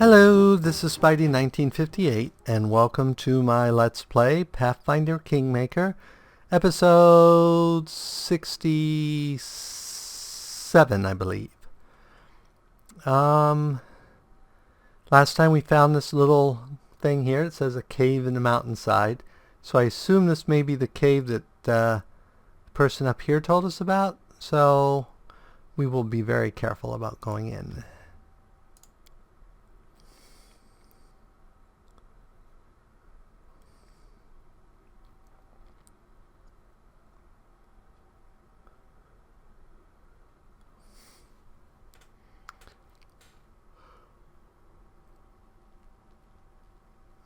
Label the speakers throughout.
Speaker 1: Hello, this is Spidey1958, and welcome to my Let's Play Pathfinder Kingmaker, episode 67, I believe. Last time we found this little thing here. It says a cave in the mountainside, so I assume this may be the cave that the person up here told us about, so we will be very careful about going in.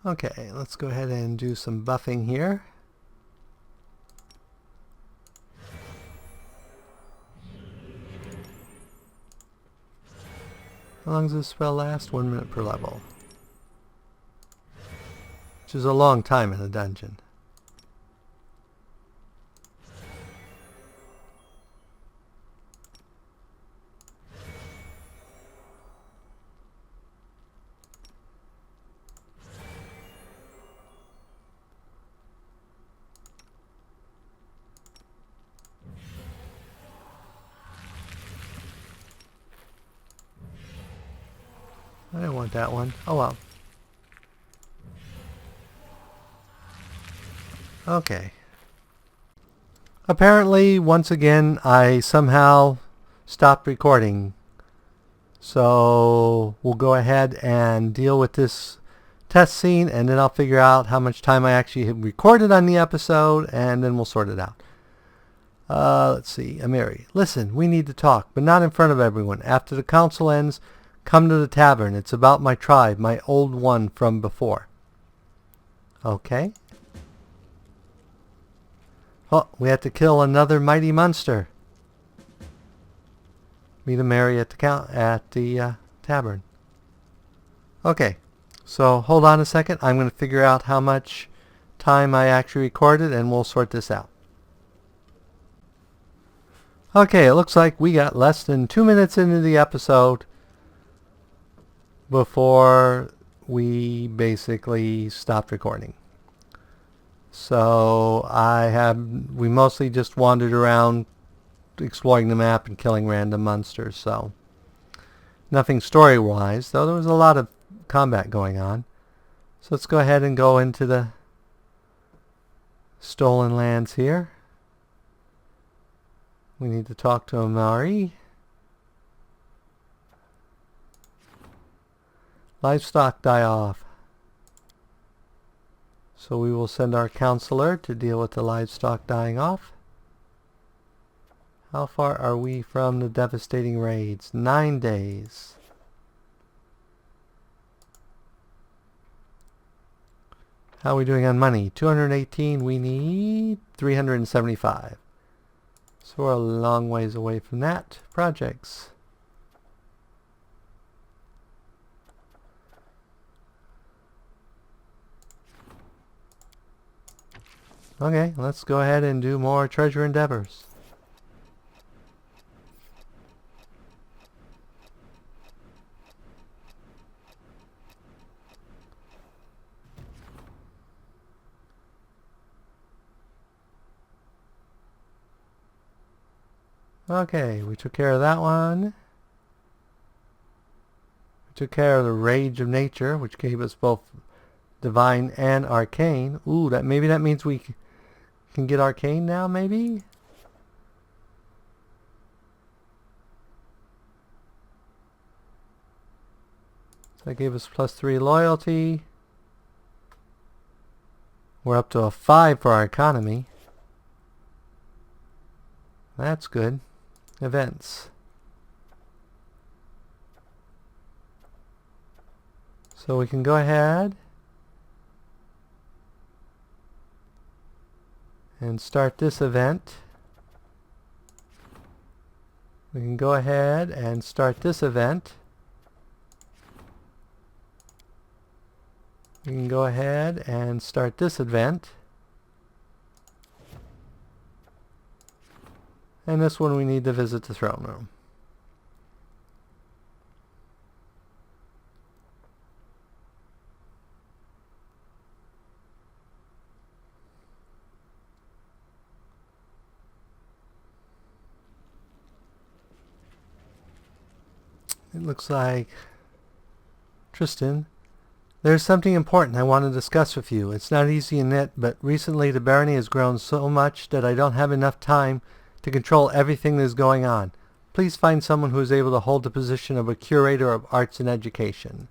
Speaker 1: Okay, let's go ahead and do some buffing here. How long does this spell last? 1 minute per level. Which is a long time in a dungeon. I don't want that one. Oh well. Okay. Apparently, once again, I somehow stopped recording. So we'll go ahead and deal with this test scene, and then I'll figure out how much time I actually have recorded on the episode, and then we'll sort it out. Let's see. Amiri, listen, we need to talk, but not in front of everyone. After the council ends, come to the tavern. It's about my tribe, my old one from before. Okay. Oh, we have to kill another mighty monster. Meet Amiri at the tavern. Okay. So hold on a second. I'm going to figure out how much time I actually recorded, and we'll sort this out. Okay, it looks like we got less than 2 minutes into the episode before we basically stopped recording. So we mostly just wandered around exploring the map and killing random monsters, so nothing story-wise, though there was a lot of combat going on. So let's go ahead and go into the stolen lands here. We need to talk to Amiri. Livestock die off. So we will send our counselor to deal with the livestock dying off. How far are we from the devastating raids? 9 days. How are we doing on money? 218. We need 375. So we're a long ways away from that. Projects. Okay, let's go ahead and do more treasure endeavors. Okay, we took care of that one. We took care of the Rage of Nature, which gave us both Divine and Arcane. Ooh, maybe that means we can get Arcane now, maybe? So that gave us +3 loyalty. We're up to a 5 for our economy. That's good. Events. So we can go ahead and start this event. We can go ahead and start this event. We can go ahead and start this event. And this one we need to visit the throne room. It looks like Tristan. There's something important I want to discuss with you. It's not easy in it, but recently the barony has grown so much that I don't have enough time to control everything that is going on. Please find someone who is able to hold the position of a curator of arts and education.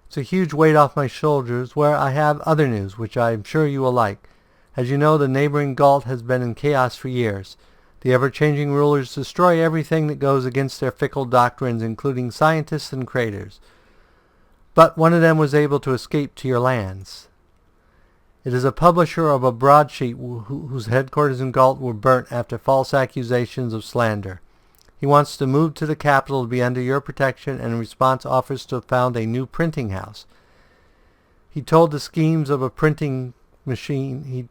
Speaker 1: It's a huge weight off my shoulders, where I have other news, which I am sure you will like. As you know, the neighboring Gault has been in chaos for years. The ever-changing rulers destroy everything that goes against their fickle doctrines, including scientists and creators. But one of them was able to escape to your lands. It is a publisher of a broadsheet whose headquarters in Gault were burnt after false accusations of slander. He wants to move to the capital to be under your protection, and in response offers to found a new printing house. He took the schemes of a printing machine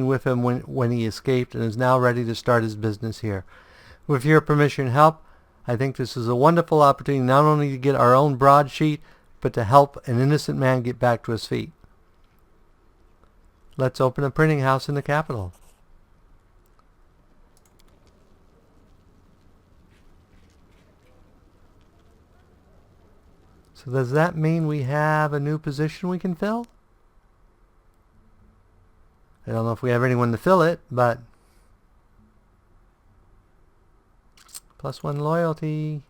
Speaker 1: with him when he escaped, and is now ready to start his business here. With your permission and help, I think this is a wonderful opportunity not only to get our own broadsheet, but to help an innocent man get back to his feet. Let's open a printing house in the capital. So does that mean we have a new position we can fill? I don't know if we have anyone to fill it, but +1 loyalty.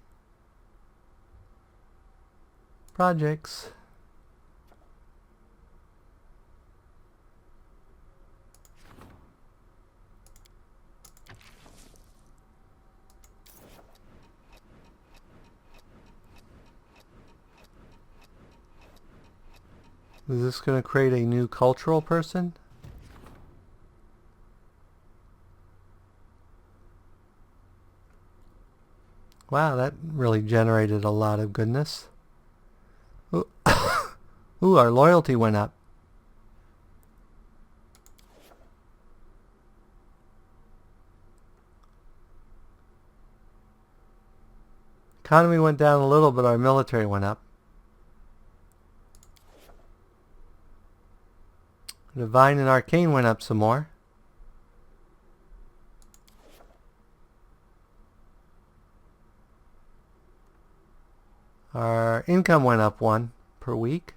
Speaker 1: Projects. Is this going to create a new cultural person? Wow, that really generated a lot of goodness. Ooh, Ooh, our loyalty went up. Economy went down a little, but our military went up. Divine and Arcane went up some more. Our income went up 1 per week.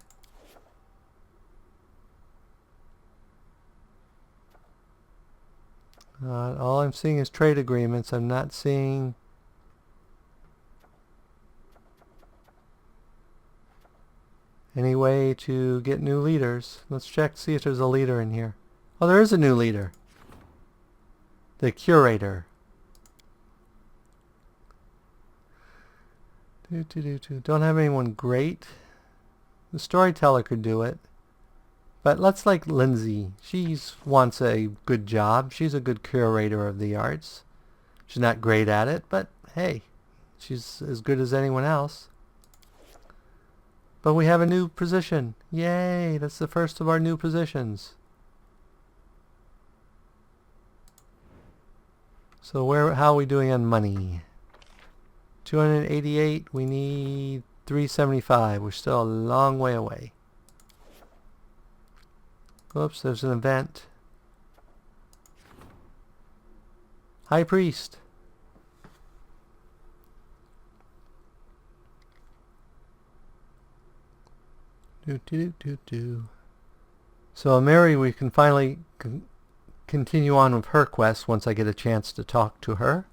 Speaker 1: All I'm seeing is trade agreements. I'm not seeing any way to get new leaders. Let's check, see if there's a leader in here. Oh, there is a new leader. The curator. Don't have anyone great. The storyteller could do it. But let's like Lindsay. She wants a good job. She's a good curator of the arts. She's not great at it, but hey, she's as good as anyone else. But we have a new position. Yay, that's the first of our new positions. So how are we doing on money? 288, we need 375. We're still a long way away. Oops, there's an event. High Priest. So Mary, we can finally continue on with her quest once I get a chance to talk to her.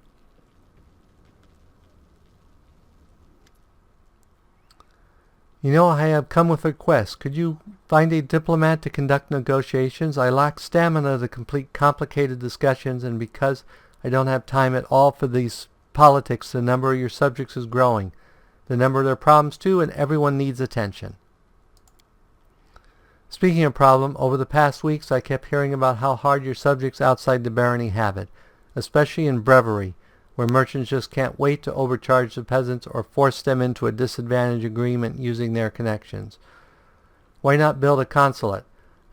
Speaker 1: You know, I have come with a request. Could you find a diplomat to conduct negotiations? I lack stamina to complete complicated discussions, and because I don't have time at all for these politics, the number of your subjects is growing. The number of their problems too, and everyone needs attention. Speaking of problem, over the past weeks I kept hearing about how hard your subjects outside the barony have it, especially in brewery, where merchants just can't wait to overcharge the peasants or force them into a disadvantage agreement using their connections. Why not build a consulate?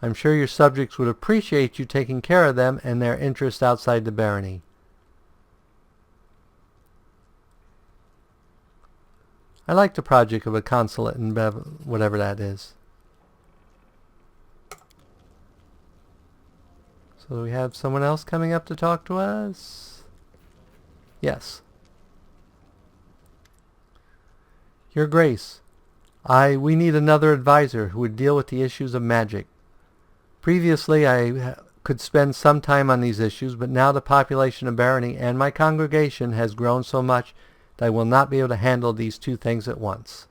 Speaker 1: I'm sure your subjects would appreciate you taking care of them and their interests outside the barony. I like the project of a consulate in whatever that is. So we have someone else coming up to talk to us. Yes. Your Grace, we need another advisor who would deal with the issues of magic. Previously, I could spend some time on these issues, but now the population of Barony and my congregation has grown so much that I will not be able to handle these two things at once.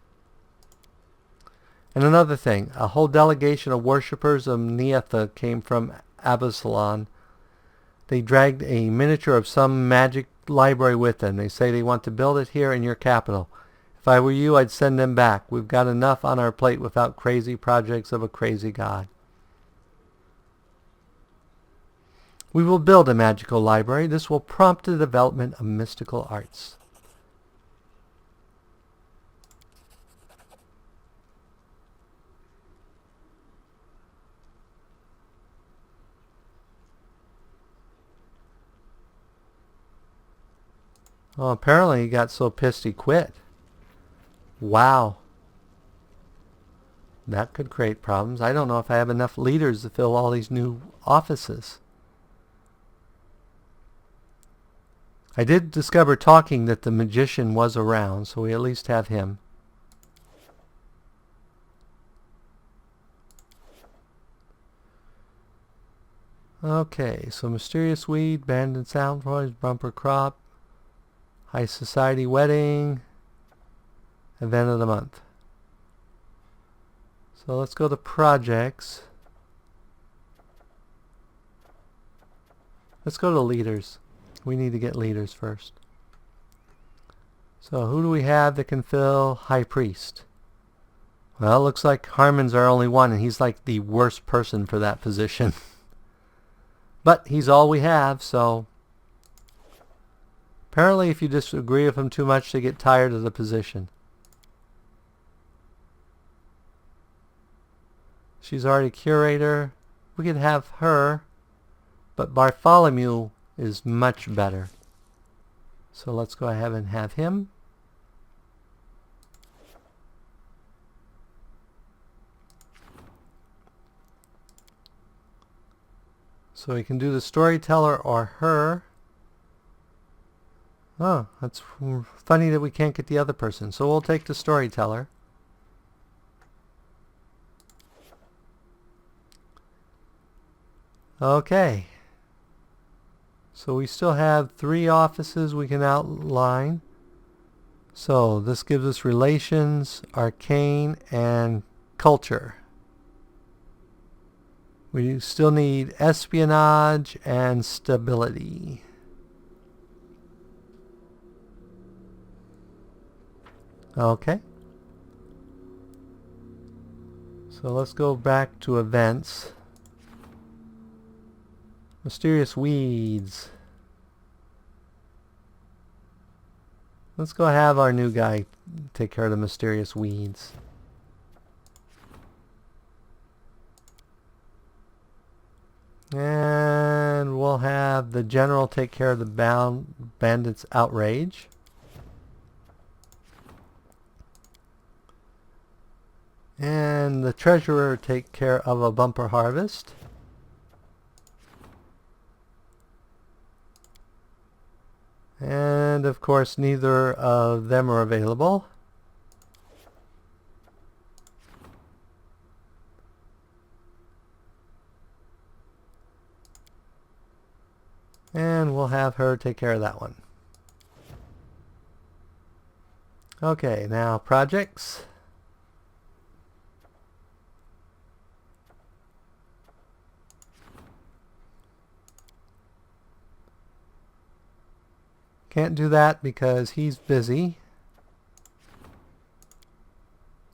Speaker 1: And another thing, a whole delegation of worshippers of Neatha came from Absalon. They dragged a miniature of some magic library with them. They say they want to build it here in your capital. If I were you, I'd send them back. We've got enough on our plate without crazy projects of a crazy god. We will build a magical library. This will prompt the development of mystical arts. Well, apparently he got so pissed he quit. Wow. That could create problems. I don't know if I have enough leaders to fill all these new offices. I did discover talking that the magician was around, so we at least have him. Okay, so Mysterious Weed, Band and Sound Voice, Bumper Crop, High Society Wedding, Event of the Month. So let's go to Projects. Let's go to Leaders. We need to get leaders first. So who do we have that can fill High Priest? Well, it looks like Harmon's our only one, and he's like the worst person for that position. But he's all we have, so apparently if you disagree with him too much, they get tired of the position. She's already curator. We could have her, but Bartholomew is much better. So let's go ahead and have him. So we can do the storyteller or her. Oh, that's funny that we can't get the other person. So we'll take the storyteller. Okay. So we still have 3 offices we can outline. So this gives us relations, arcane, and culture. We still need espionage and stability. Okay. So let's go back to events. Mysterious Weeds. Let's go have our new guy take care of the Mysterious Weeds. And we'll have the general take care of the bandits' outrage. And the treasurer take care of a bumper harvest. And of course neither of them are available. And we'll have her take care of that one. Okay, now projects. Can't do that because he's busy.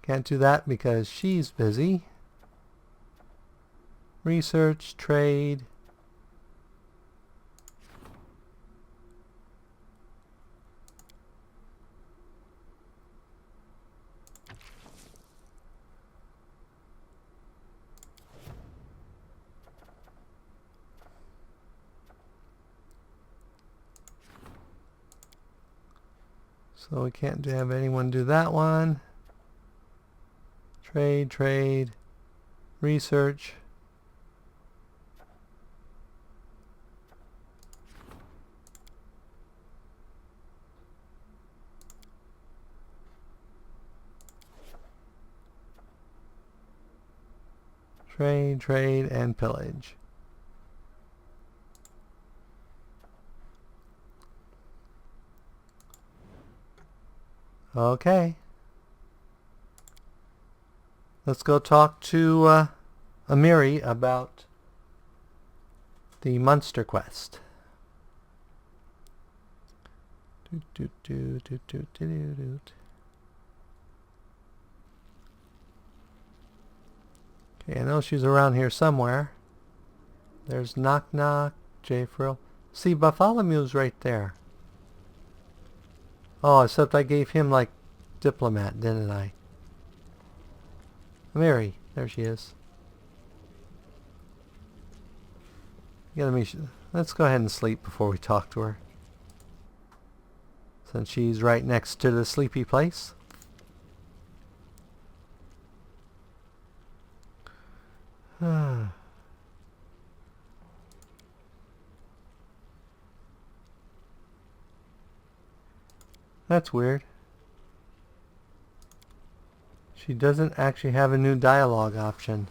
Speaker 1: Can't do that because she's busy. Research, trade. So we can't have anyone do that one. Trade, trade, research. Trade, trade, and pillage. Okay. Let's go talk to Amiri about the Munster quest. Okay, I know she's around here somewhere. There's Knock Knock, J Frill. See, Bartholomew's right there. Oh, except I gave him like diplomat, didn't I? Mary, there she is. Let's go ahead and sleep before we talk to her, since she's right next to the sleepy place. That's weird. She doesn't actually have a new dialogue option.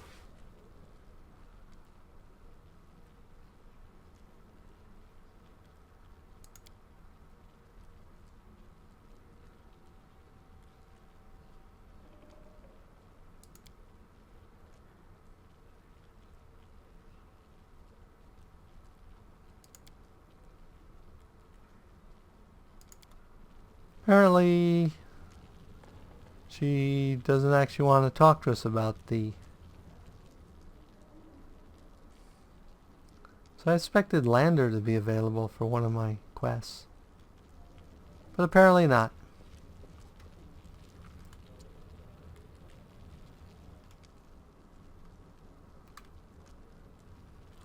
Speaker 1: Apparently, she doesn't actually want to talk to us about the... So I expected Lander to be available for one of my quests. But apparently not.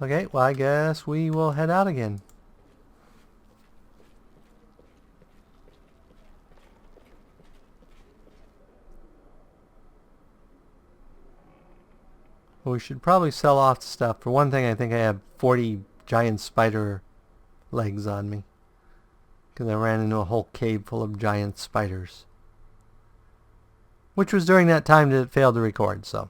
Speaker 1: Okay, well I guess we will head out again. We should probably sell off stuff. For one thing, I think I have 40 giant spider legs on me, because I ran into a whole cave full of giant spiders. Which was during that time that it failed to record, so.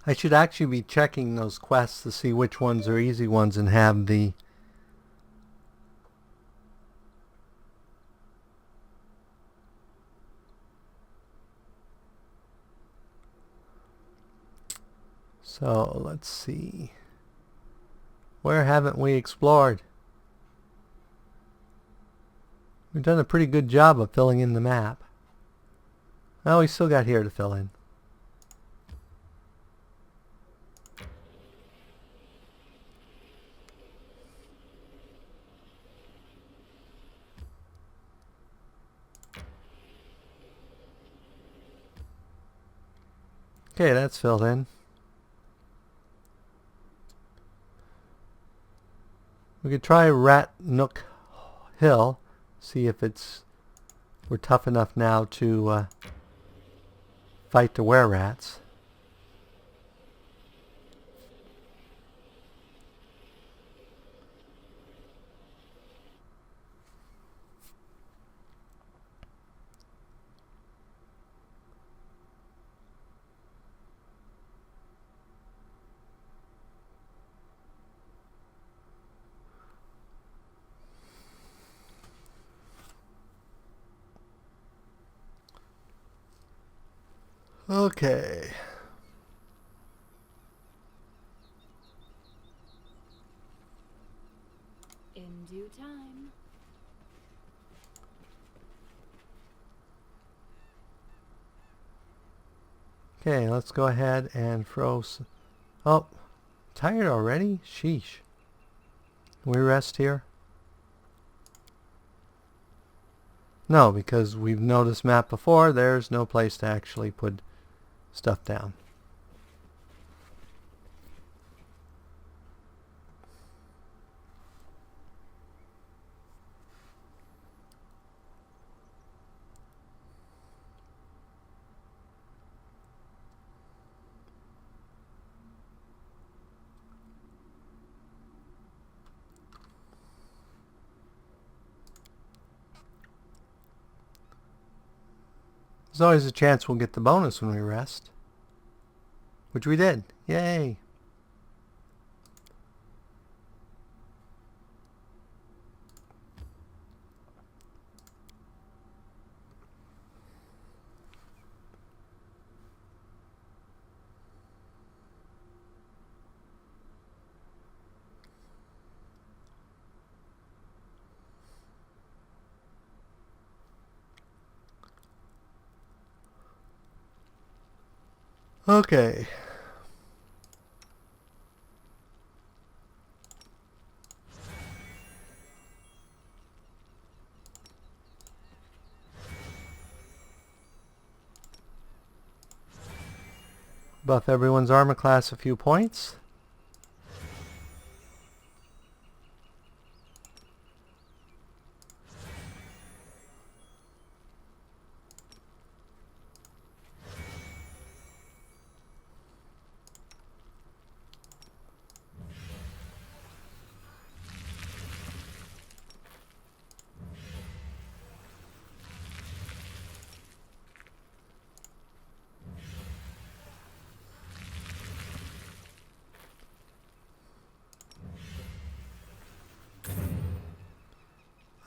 Speaker 1: I should actually be checking those quests to see which ones are easy ones and have the So let's see. Where haven't we explored? We've done a pretty good job of filling in the map. Oh, we still got here to fill in. Okay, that's filled in. We could try Rat Nook Hill, see if we're tough enough now to fight the were-rats. Okay.
Speaker 2: time.
Speaker 1: Okay, let's go ahead and throw oh, tired already? Sheesh. Can we rest here? No, because we've noticed map before, there's no place to actually put stuff down. There's always a chance we'll get the bonus when we rest. Which we did. Yay! Okay. Buff everyone's armor class a few points.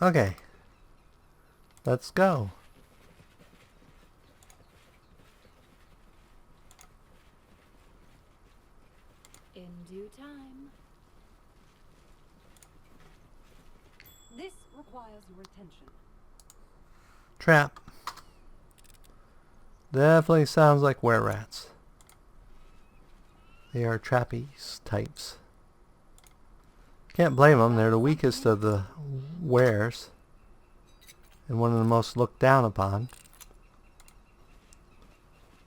Speaker 1: Okay. Let's go.
Speaker 2: In due time. This requires your attention.
Speaker 1: Trap. Definitely sounds like were-rats. They are trapeze types. Can't blame them. They're the weakest of the wares. And one of the most looked down upon.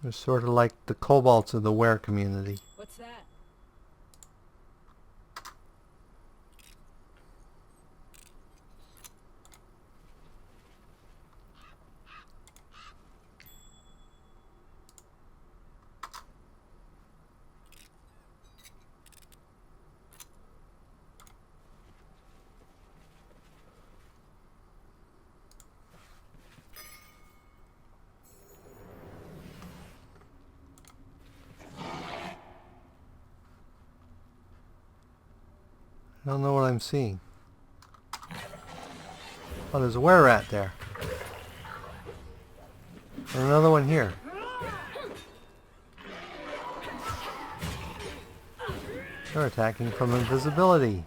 Speaker 1: They're sort of like the kobolds of the were community.
Speaker 2: What's that?
Speaker 1: I don't know what I'm seeing. Oh, there's a were-rat there. And another one here. They're attacking from invisibility.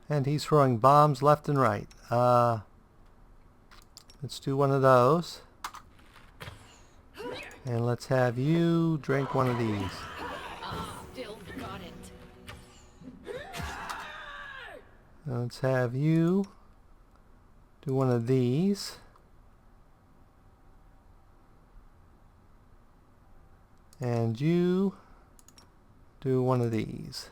Speaker 1: And he's throwing bombs left and right. Let's do one of those. And let's have you drink one of these.
Speaker 2: Still got it.
Speaker 1: Let's have you do one of these. And you do one of these.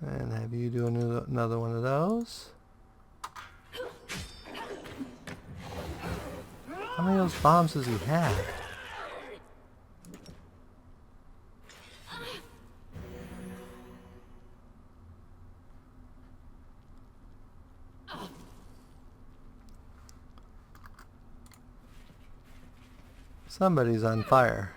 Speaker 1: And have you do another one of those. How many of those bombs does he have? Somebody's on fire.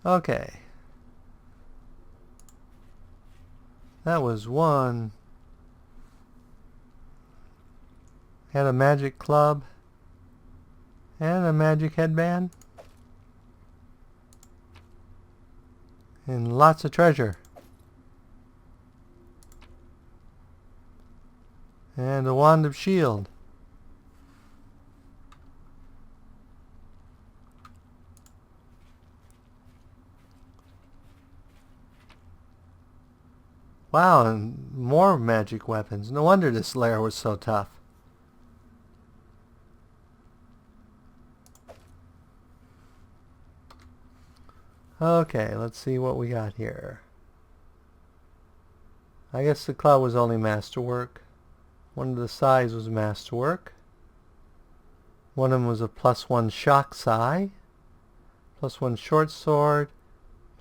Speaker 1: Okay. That was one. Had a magic club and a magic headband and lots of treasure and a wand of shield. Wow, and more magic weapons. No wonder this lair was so tough. Okay, let's see what we got here. I guess the club was only masterwork. One of the sides was masterwork. One of them was a +1 shock sai, +1 short sword,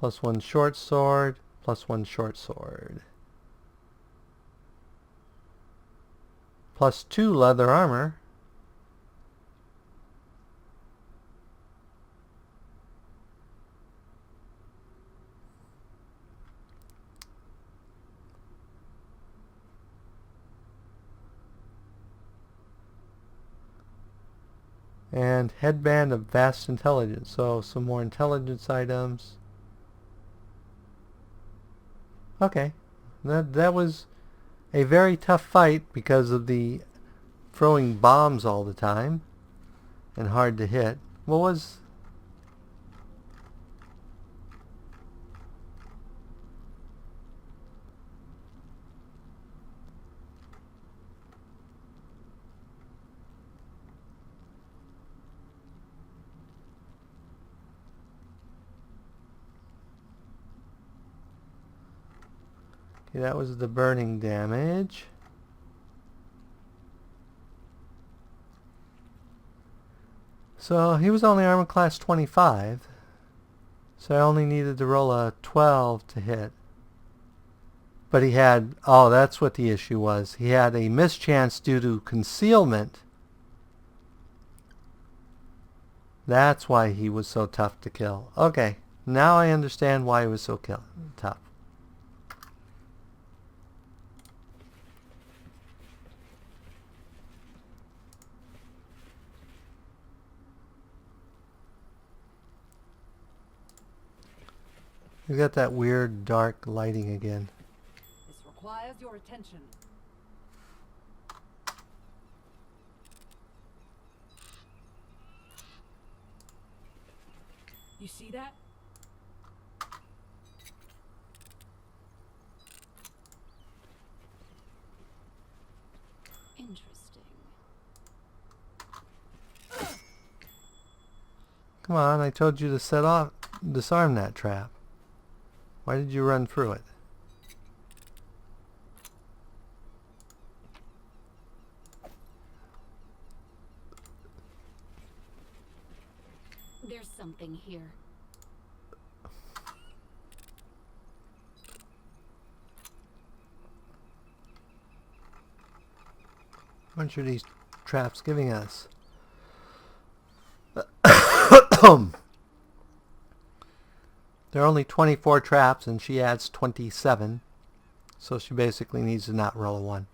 Speaker 1: +1 short sword, +1 short sword. +2 leather armor. And headband of vast intelligence. So some more intelligence items. Okay. That was a very tough fight because of the throwing bombs all the time and hard to hit. What was... Okay, that was the burning damage. So he was only armor class 25. So I only needed to roll a 12 to hit. But he had, oh, that's what the issue was. He had a mischance due to concealment. That's why he was so tough to kill. Okay, now I understand why he was so tough. You got that weird dark lighting again.
Speaker 2: This requires your attention. You see that? Interesting.
Speaker 1: Come on, I told you to disarm that trap. Why did you run through it?
Speaker 2: There's something here.
Speaker 1: What are these traps giving us? There are only 24 traps and she adds 27. So she basically needs to not roll a 1.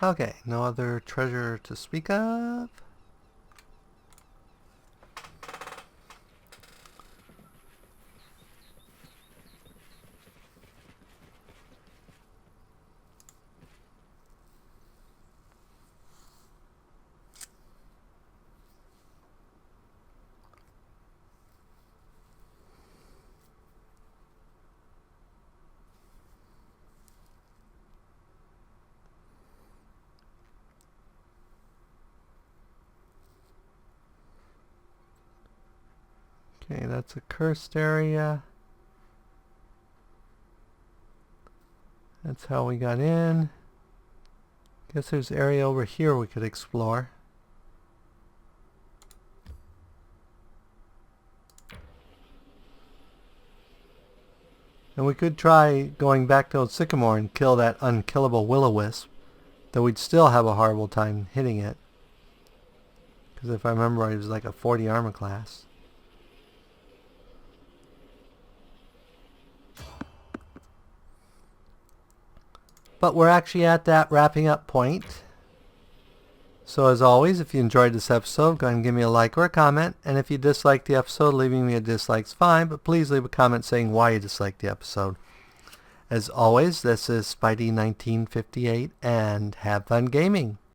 Speaker 1: Okay, no other treasure to speak of. Okay, that's a cursed area. That's how we got in. Guess there's an area over here we could explore. And we could try going back to Old Sycamore and kill that unkillable will-o-wisp, though we'd still have a horrible time hitting it. Because if I remember right, it was like a 40 armor class. But we're actually at that wrapping up point. So as always, if you enjoyed this episode, go ahead and give me a like or a comment. And if you disliked the episode, leaving me a dislike's fine, but please leave a comment saying why you disliked the episode. As always, this is Spidey1958, and have fun gaming!